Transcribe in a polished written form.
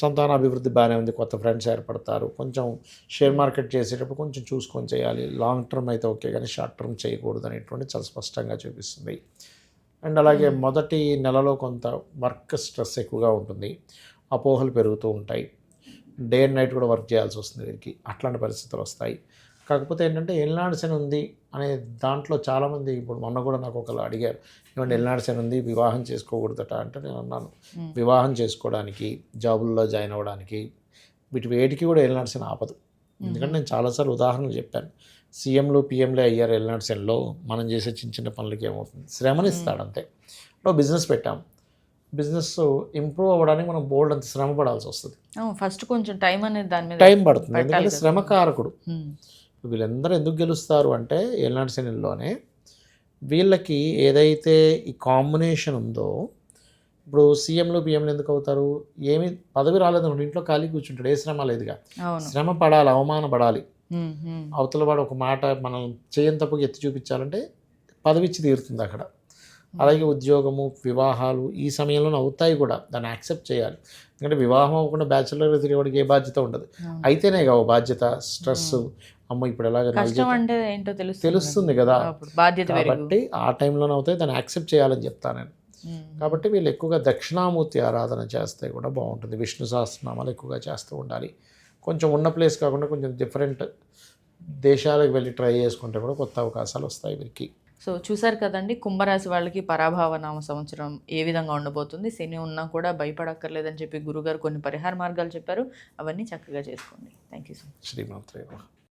సంతానాభివృద్ధి బాగానే ఉంది, కొత్త ఫ్రెండ్స్ ఏర్పడతారు. కొంచెం షేర్ మార్కెట్ చేసేటప్పుడు కొంచెం చూసుకొని చేయాలి. లాంగ్ టర్మ్ అయితే ఓకే, కానీ షార్ట్ టర్మ్ చేయకూడదు అనేటువంటి చాలా స్పష్టంగా చూపిస్తుంది. అండ్ అలాగే మొదటి నెలలో కొంత వర్క్ స్ట్రెస్ ఎక్కువగా ఉంటుంది, అపోహలు పెరుగుతూ ఉంటాయి, డే అండ్ నైట్ కూడా వర్క్ చేయాల్సి వస్తుంది వీరికి, అట్లాంటి పరిస్థితులు వస్తాయి. కాకపోతే ఏంటంటే ఎల్నాడు శని ఉంది అనే దాంట్లో చాలామంది, ఇప్పుడు మొన్న కూడా నాకు ఒకరు అడిగారు, ఏమంటే ఎల్నాడు శని ఉంది వివాహం చేసుకోకూడదట అంటే, నేను అన్నాను వివాహం చేసుకోవడానికి, జాబుల్లో జాయిన్ అవ్వడానికి వీటి వేటికి కూడా ఎల్నాడు శని ఆపదు. ఎందుకంటే నేను చాలాసార్లు ఉదాహరణలు చెప్పాను. సీఎంలు పిఎంలే అయ్యారు ఎల్నాడు శనిలో, మనం చేసే చిన్న చిన్న పనులకి ఏమవుతుంది, శ్రమనిస్తాడు అంతే. ఇప్పుడు బిజినెస్ పెట్టాం, బిజినెస్ ఇంప్రూవ్ అవ్వడానికి మనం బోల్డ్ అంత శ్రమ పడాల్సి వస్తుంది. ఫస్ట్ కొంచెం టైం అనేది దాని మీద టైం పడుతుంది, ఎందుకంటే శ్రమకారకుడు. వీళ్ళందరూ ఎందుకు గెలుస్తారు అంటే ఏలినాటి శనిలోనే వీళ్ళకి ఏదైతే ఈ కాంబినేషన్ ఉందో, ఇప్పుడు సీఎంలు పిఎంలు ఎందుకు అవుతారు, ఏమి పదవి రాలేదనుకోండి ఇంట్లో ఖాళీ కూర్చుంటాడు, ఏ శ్రమ లేదుగా. శ్రమ పడాలి, అవమాన పడాలి, అవతల వాడు ఒక మాట మనం చేయని తప్పుగా ఎత్తి చూపించాలంటే పదవి ఇచ్చి తీరుతుంది అక్కడ. అలాగే ఉద్యోగము, వివాహాలు ఈ సమయంలోనే అవుతాయి కూడా, దాన్ని యాక్సెప్ట్ చేయాలి. ఎందుకంటే వివాహం అవ్వకుండా బ్యాచులర్ తిరిగేవాడికి ఏ బాధ్యత ఉండదు, అయితేనే కావు బాధ్యత, స్ట్రెస్, అమ్మ ఇప్పుడు ఎలాగ తెలుస్తుంది కదా. కాబట్టి ఆ టైంలోనే అవుతాయి, దాన్ని యాక్సెప్ట్ చేయాలని చెప్తాను నేను. కాబట్టి వీళ్ళు ఎక్కువగా దక్షిణామూర్తి ఆరాధన చేస్తే కూడా బాగుంటుంది. విష్ణు సహస్రనామాలు ఎక్కువగా చేస్తూ ఉండాలి. కొంచెం ఉన్న ప్లేస్ కాకుండా కొంచెం డిఫరెంట్ దేశాలకు వెళ్ళి ట్రై చేసుకుంటే కూడా కొత్త అవకాశాలు వస్తాయి వీరికి. సో చూసారు కదండి, కుంభరాశి వాళ్ళకి పరాభవ నామ సంవత్సరం ఏ విధంగా ఉండబోతుంది. శని ఉన్నా కూడా భయపడక్కర్లేదని చెప్పి గురుగారు కొన్ని పరిహార మార్గాలు చెప్పారు, అవన్నీ చక్కగా చేసుకోండి. Thank you so much. శ్రీమాత్రే నమః.